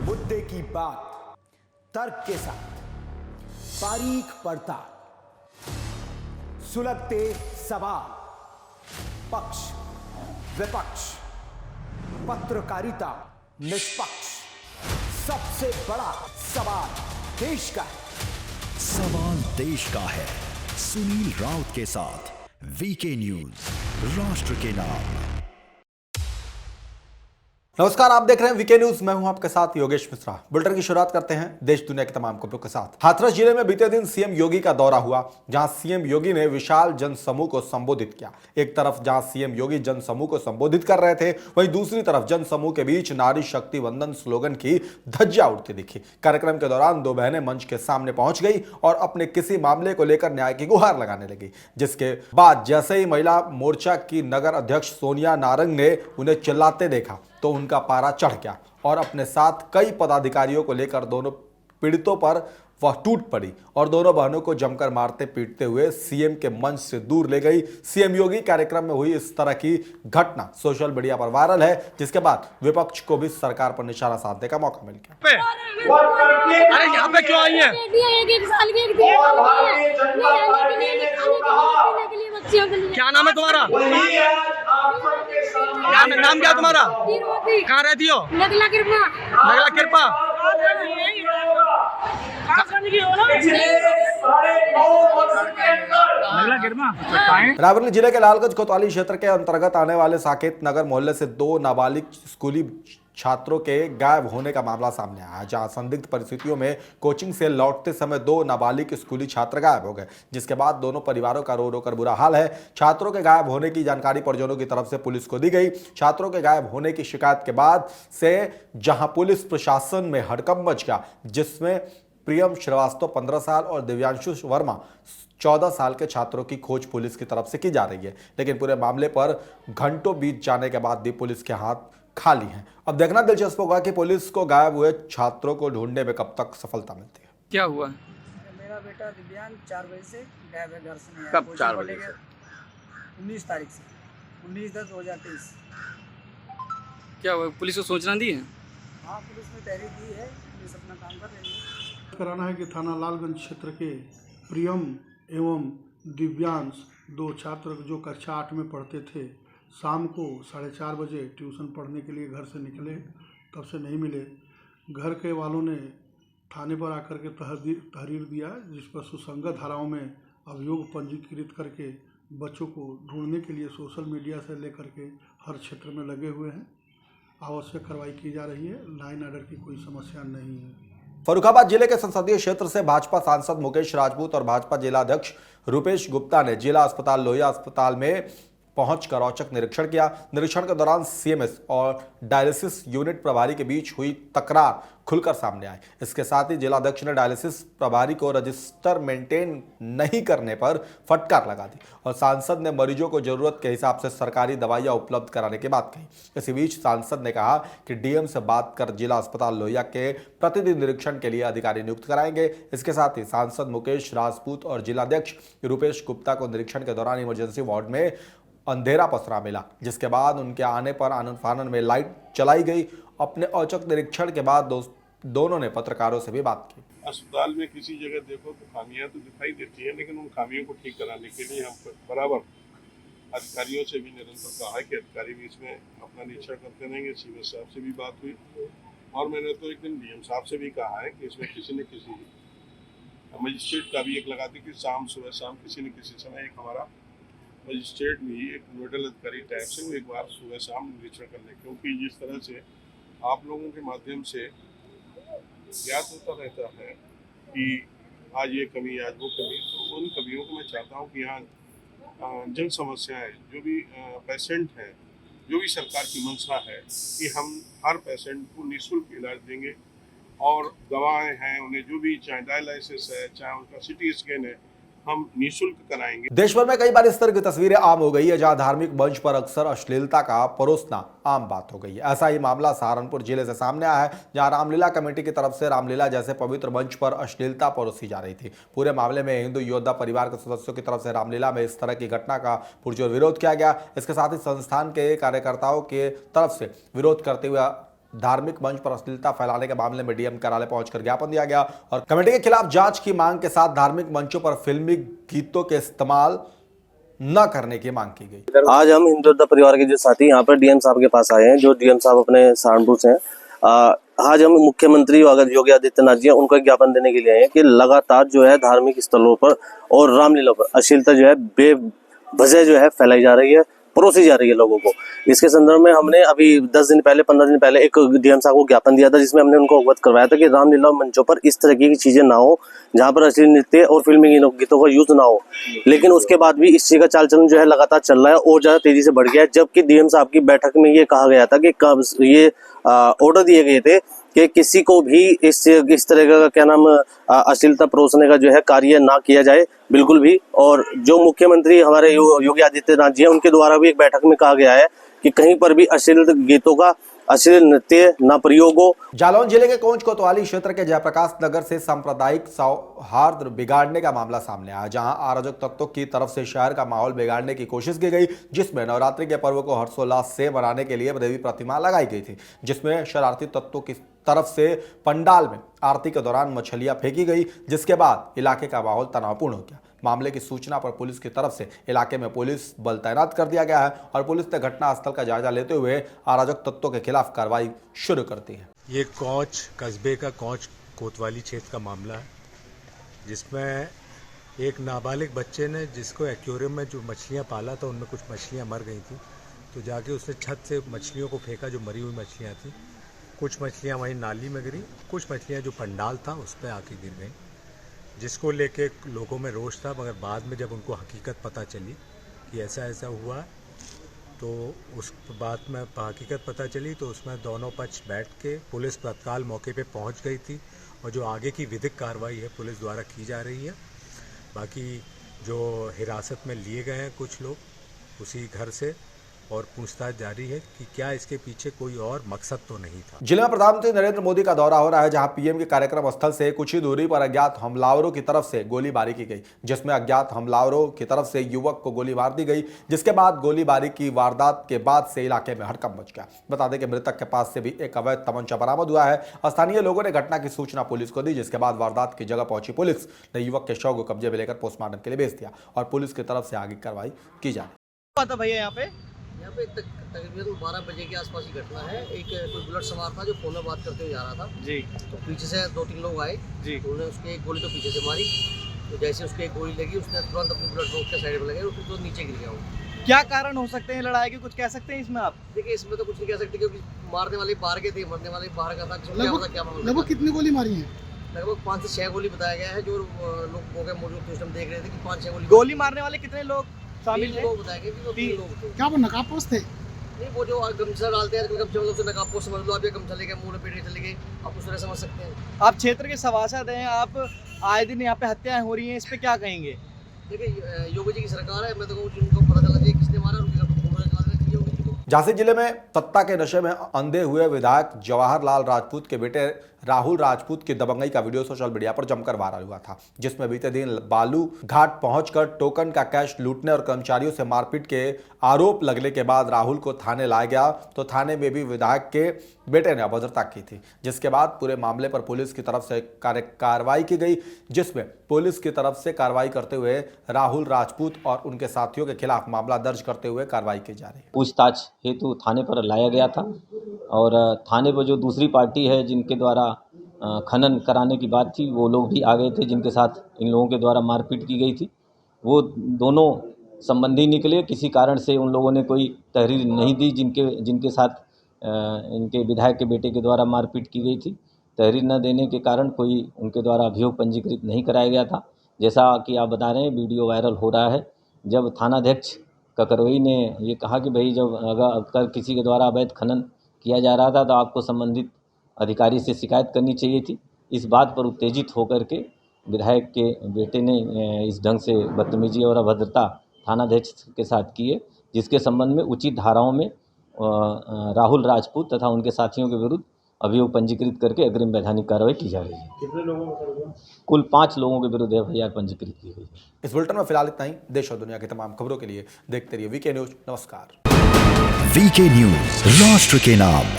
मुद्दे की बात तर्क के साथ, बारीक पड़ताल, सुलगते सवाल, पक्ष विपक्ष, पत्रकारिता निष्पक्ष। सबसे बड़ा सवाल देश का है। सवाल देश का है। सुनील राउत के साथ वीके न्यूज, राष्ट्र के नाम। नमस्कार, आप देख रहे हैं वीके न्यूज। मैं हूं आपके साथ योगेश मिश्रा। बुलेटिन की शुरुआत करते हैं देश दुनिया की तमाम खबरों के साथ। हाथरस जिले में बीते दिन सीएम योगी का दौरा हुआ, जहां सीएम योगी ने विशाल जनसमूह को संबोधित किया। एक तरफ जहां सीएम योगी जनसमूह को संबोधित कर रहे थे, वहीं दूसरी तरफ जनसमूह के बीच नारी शक्ति वंदन स्लोगन की धज्जियां उड़ती दिखी। कार्यक्रम के दौरान दो बहनें मंच के सामने पहुंच गई और अपने किसी मामले को लेकर न्याय की गुहार लगाने लगी, जिसके बाद जैसे ही महिला मोर्चा की नगर अध्यक्ष सोनिया नारंग ने उन्हें चिल्लाते देखा तो उनका पारा चढ़ गया और अपने साथ कई पदाधिकारियों को लेकर दोनों पीड़ितों पर वह टूट पड़ी और दोनों बहनों को जमकर मारते पीटते हुए सीएम के मंच से दूर ले गई। सीएम योगी कार्यक्रम में हुई इस तरह की घटना सोशल मीडिया पर वायरल है, जिसके बाद विपक्ष को भी सरकार पर निशाना साधने का मौका मिल गया। अरे यहाँ पे क्यों आई है? क्या नाम है तुम्हारा? नाम क्या है तुम्हारा? कहाँ रहती हो? नगला कृपा। रायबरेली जिले के लालगंज कोतवाली क्षेत्र के अंतर्गत आने वाले साकेत नगर मोहल्ले से दो नाबालिग स्कूली छात्रों के गायब होने का मामला सामने आया, जहां संदिग्ध परिस्थितियों में कोचिंग से लौटते समय दो नाबालिग स्कूली छात्र गायब हो गए, जिसके बाद दोनों परिवारों का रो रो कर बुरा हाल है। छात्रों के गायब होने की जानकारी परिजनों की तरफ से पुलिस को दी गई। छात्रों के गायब होने की शिकायत के बाद से जहां पुलिस प्रशासन में हड़कंप मच गया, जिसमें प्रियम श्रीवास्तव 15 साल और दिव्यांशु वर्मा 14 साल के छात्रों की खोज पुलिस की तरफ से की जा रही है, लेकिन पूरे मामले पर घंटों बीत जाने के बाद भी पुलिस के हाथ खाली हैं। अब देखना दिलचस्प होगा कि पुलिस को गायब हुए छात्रों को ढूंढने में कब तक सफलता मिलती है। क्या हुआ? मेरा बेटा दिव्यांग 4 बजे से गायब है, घर से नहीं आया। कब 4 बजे से? 19 तारीख से, 19/10/2023। क्या हुआ? पुलिस को सूचना दी है? हाँ, पुलिस ने तहरीर दी है, पुलिस अपना काम कर रही है। कराना है कि थाना लालगंज क्षेत्र के प्रियम एवं दिव्यांश दो छात्र जो कक्षा 8 में पढ़ते थे, शाम को 4:30 बजे ट्यूशन पढ़ने के लिए घर से निकले, तब से नहीं मिले। घर के वालों ने थाने पर आकर के तहरीर दिया, जिस पर सुसंगत धाराओं में अभियोग पंजीकृत करके बच्चों को ढूंढने के लिए सोशल मीडिया से लेकर के हर क्षेत्र में लगे हुए हैं। आवश्यक कार्रवाई की जा रही है। लाइन ऑर्डर की कोई समस्या नहीं है। फर्रुखाबाद जिले के संसदीय क्षेत्र से भाजपा सांसद मुकेश राजपूत और भाजपा जिलाध्यक्ष रूपेश गुप्ता ने जिला अस्पताल लोहिया अस्पताल में पहुंचकर औचक निरीक्षण किया। निरीक्षण के दौरान सीएमएस और डायलिसिस यूनिट प्रभारी के बीच हुई तकरार खुलकर सामने आई। इसके साथ ही जिलाध्यक्ष ने डायलिसिस प्रभारी को रजिस्टर मेंटेन नहीं करने पर फटकार लगा दी और सांसद ने मरीजों को जरूरत के हिसाब से सरकारी दवाइयां उपलब्ध कराने की बात कही। इसी बीच सांसद ने कहा कि डीएम से बात कर जिला अस्पताल लोहिया के प्रतिदिन निरीक्षण के लिए अधिकारी नियुक्त कराएंगे। इसके साथ ही सांसद मुकेश राजपूत और जिलाध्यक्ष रूपेश गुप्ता को निरीक्षण के दौरान इमरजेंसी वार्ड में अंधेरा पसरा मिला, जिसके बाद उनके आने पर आनन फानन में लाइट चलाई गई। अपने औचक निरीक्षण के बाद दोनों ने पत्रकारों से भी बात की। अस्पताल में किसी जगह देखो तो खामियां तो दिखाई देती है, लेकिन उन खामियों को ठीक कराने के लिए हम बराबर अधिकारियों से भी निरंतर कहा है कि अधिकारी भी इसमें अपना निरीक्षण करते रहेंगे। सीएस साहब से भी बात हुई और मैंने तो एक दिन डीएम साहब से भी कहा है कि इसमें किसी न किसी मजिस्ट्रेट का भी एक लगा दी कि सुबह शाम किसी न किसी समय एक हमारा मजिस्ट्रेट भी एक नोडल अधिकारी टाइप से वो एक बार सुबह शाम निरीक्षण कर ले, क्योंकि जिस तरह से आप लोगों के माध्यम से ज्ञात होता रहता है कि आज ये कमी आज वो कमी, तो उन कमियों को मैं चाहता हूँ कि यहाँ जन समस्याएं जो भी पेशेंट हैं, जो भी सरकार की मंशा है कि हम हर पेशेंट को निःशुल्क इलाज देंगे और दवाएं हैं उन्हें जो भी चाहे डायलिसिस है चाहे उनका सिटी स्कैन है हम निःशुल्क कराएंगे। देश भर में कई बार इस तरह की तस्वीरें आम हो गई है, जहां धार्मिक मंच पर अक्सर अश्लीलता का परोसना आम बात हो गई है। ऐसा ही मामला सहारनपुर जिले से सामने आया है, जहां रामलीला कमेटी की तरफ से रामलीला जैसे पवित्र मंच पर अश्लीलता परोसी जा रही थी। पूरे मामले में हिंदू योद्धा परिवार के सदस्यों की तरफ से रामलीला में इस तरह की घटना का पुरजोर विरोध किया गया। इसके साथ ही संस्थान के कार्यकर्ताओं के तरफ से विरोध करते हुए धार्मिक मंच पर अश्लीलता फैलाने के मामले में डीएम कार्यालय पहुंचकर ज्ञापन दिया गया और कमेटी के खिलाफ जांच की मांग के साथ धार्मिक मंचों पर फिल्मी गीतों के इस्तेमाल न करने की मांग की गई। आज हम हिंदू परिवार के जो साथी यहाँ पर डीएम साहब के पास आए हैं, जो डीएम साहब अपने सहारनपुर से हैं। आज हम मुख्यमंत्री अगर योगी आदित्यनाथ जी उनको ज्ञापन देने के लिए आए हैं कि लगातार जो है धार्मिक स्थलों पर और रामलीला पर अश्लीलता जो है बेवजह जो है फैलाई जा रही है, परोसी जा रही है लोगों को। इसके संदर्भ में हमने अभी 10 दिन पहले 15 दिन पहले एक डीएम साहब को ज्ञापन दिया था, जिसमें हमने उनको अवगत करवाया था कि रामलीला मंचों पर इस तरह की चीजें ना हो, जहां पर अश्लील नृत्य और फिल्मी गीतों का यूज ना हो। लेकिन उसके बाद भी इस चीज का चाल चलन जो है लगातार चल रहा है और ज्यादा तेजी से बढ़ गया है। जबकि डीएम साहब की बैठक में ये कहा गया था कि ये ऑर्डर दिए गए थे कि किसी को भी इस तरह का क्या नाम अश्लीलता परोसने का जो है कार्य ना किया जाए बिल्कुल भी। और जो मुख्यमंत्री हमारे योगी आदित्यनाथ जी हैं, उनके द्वारा भी एक बैठक में कहा गया है कि कहीं पर भी अश्लील गीतों का अश्लील नृत्य न प्रयोग हो। जालौन जिले के कोंच कोतवाली क्षेत्र के जयप्रकाश नगर से सांप्रदायिक सौहार्द बिगाड़ने का मामला सामने आया, जहां अराजक तत्वों की तरफ से शहर का माहौल बिगाड़ने की कोशिश की गई, जिसमें नवरात्रि के पर्व को हर्षोल्लास से मनाने के लिए देवी प्रतिमा लगाई गई थी, जिसमें शरारती तत्वों की तरफ से पंडाल में आरती के दौरान मछलियां फेंकी गई, जिसके बाद इलाके का माहौल तनावपूर्ण हो गया। मामले की सूचना पर पुलिस की तरफ से इलाके में पुलिस बल तैनात कर दिया गया है और पुलिस ने घटनास्थल का जायजा लेते हुए अराजक तत्वों के खिलाफ कार्रवाई शुरू कर दी है। ये कोंच कस्बे का कोंच कोतवाली क्षेत्र का मामला है, जिसमें एक नाबालिग बच्चे ने जिसको एक्वेरियम में जो मछलियां पाला था उनमें कुछ मछलियां मर गई थी, तो जाके उसने छत से मछलियों को फेंका जो मरी हुई मछलियां थी। कुछ मछलियां वहीं नाली में गिरी, कुछ मछलियां जो पंडाल था उस पर आके गिर गई, जिसको लेके लोगों में रोष था। मगर बाद में जब उनको हकीकत पता चली कि ऐसा ऐसा हुआ, तो उस बात में हकीकत पता चली तो उसमें दोनों पक्ष बैठ के पुलिस तत्काल मौके पे पहुंच गई थी और जो आगे की विधिक कार्रवाई है पुलिस द्वारा की जा रही है। बाकी जो हिरासत में लिए गए हैं कुछ लोग उसी घर से, और पूछताछ जारी है कि क्या इसके पीछे कोई और मकसद तो नहीं था। जिले में प्रधानमंत्री नरेंद्र मोदी का दौरा हो रहा है, जहां पीएम के कार्यक्रम स्थल से कुछ ही दूरी पर अज्ञात हमलावरों की तरफ से गोलीबारी की गई, जिसमें अज्ञात हमलावरों की तरफ से युवक को गोली मार दी गई, जिसके बाद गोलीबारी की वारदात के बाद से इलाके में हड़कंप मच गया। बता दें कि मृतक के पास से भी एक अवैध तमंचा बरामद हुआ है। स्थानीय लोगों ने घटना की सूचना पुलिस को दी, जिसके बाद वारदात की जगह पहुंची पुलिस ने युवक के शव को कब्जे में लेकर पोस्टमार्टम के लिए भेज दिया और पुलिस की तरफ से आगे कार्रवाई की जा रही है। भैया यहाँ पे तकरीबन 12 बजे के आसपास की घटना है। एक कोई बुलेट सवार था जो फोन में बात करते हुए जा रहा था जी, तो पीछे से 2-3 लोग आए जी, तो उन्होंने उसके एक गोली तो पीछे से मारी, तो जैसे उसके एक गोली लगी उसने तुरंत अपनी बुलेट रोक के साइड में लगाई और तो नीचे गिर गया वो। क्या कारण हो सकते हैं लड़ाई के, कुछ कह सकते हैं इसमें आप? देखिए इसमें तो कुछ नहीं कह सकते क्योंकि मारने वाले बाहर के थे, मरने वाले बाहर का था। लगभग कितनी गोली मारी है? लगभग 5 से 6 गोली बताया गया है। जो लोग मौजूद थे हम देख रहे थे कि 5-6 गोली मारने वाले कितने लोग शामिल थे? बताया गया कि 3 लोग थे। क्या वो नकाबपोश थे? नहीं, वो जो गमछा डालते हैं गमछा मतलब नकाबपोश समझ लो आप, ये गमछा लेके मुंह पे चले गए, आप उस तरह समझ सकते हैं। आप क्षेत्र के सभासद हैं, आप आए दिन यहाँ पे हत्याएं हो रही हैं, इस पे क्या कहेंगे? देखिए योगी जी की सरकार है, मैं तो कहूँ जिनको पता चला चाहिए किसने मारा उनके घर पर निकालना चाहिए योगी जी को। झांसी जिले में सत्ता के नशे में अंधे हुए विधायक जवाहरलाल राजपूत के बेटे राहुल राजपूत की दबंगई का वीडियो सोशल मीडिया पर जमकर वायरल हुआ था, जिसमें बीते दिन बालू घाट पहुंचकर टोकन का कैश लूटने और कर्मचारियों से मारपीट के आरोप लगने के बाद राहुल को थाने लाया गया, तो थाने में भी विधायक के बेटे ने अभद्रता की थी, जिसके बाद पूरे मामले पर पुलिस की तरफ से कार्रवाई की गई, जिसमें पुलिस की तरफ से कार्रवाई करते हुए राहुल राजपूत और उनके साथियों के खिलाफ मामला दर्ज करते हुए कार्रवाई की जा रही है। पूछताछ हेतु थाने पर लाया गया था और थाने पर जो दूसरी पार्टी है जिनके द्वारा खनन कराने की बात थी, वो लोग भी आ गए थे, जिनके साथ इन लोगों के द्वारा मारपीट की गई थी। वो दोनों संबंधी निकले, किसी कारण से उन लोगों ने कोई तहरीर नहीं दी जिनके साथ इनके विधायक के बेटे के द्वारा मारपीट की गई थी। तहरीर न देने के कारण कोई उनके द्वारा अभियोग पंजीकृत नहीं कराया गया था। जैसा कि आप बता रहे हैं, वीडियो वायरल हो रहा है। जब थानाध्यक्ष ककरवई ने ये कहा कि भाई जब अगर किसी के द्वारा अवैध खनन किया जा रहा था तो आपको संबंधित अधिकारी से शिकायत करनी चाहिए थी। इस बात पर उत्तेजित होकर के विधायक के बेटे ने इस ढंग से बदतमीजी और अभद्रता थानाध्यक्ष के साथ की है, जिसके संबंध में उचित धाराओं में राहुल राजपूत तथा उनके साथियों के विरुद्ध अभियोग पंजीकृत करके अग्रिम वैधानिक कार्रवाई की जा रही है। कितने लोगों को? कुल 5 लोगों के विरुद्ध एफआईआर पंजीकृत की गई है। इस बुलेटिन में फिलहाल इतना ही। देश और दुनिया की तमाम खबरों के लिए देखते रहिए वीके न्यूज। नमस्कार। वीके न्यूज, राष्ट्र के नाम।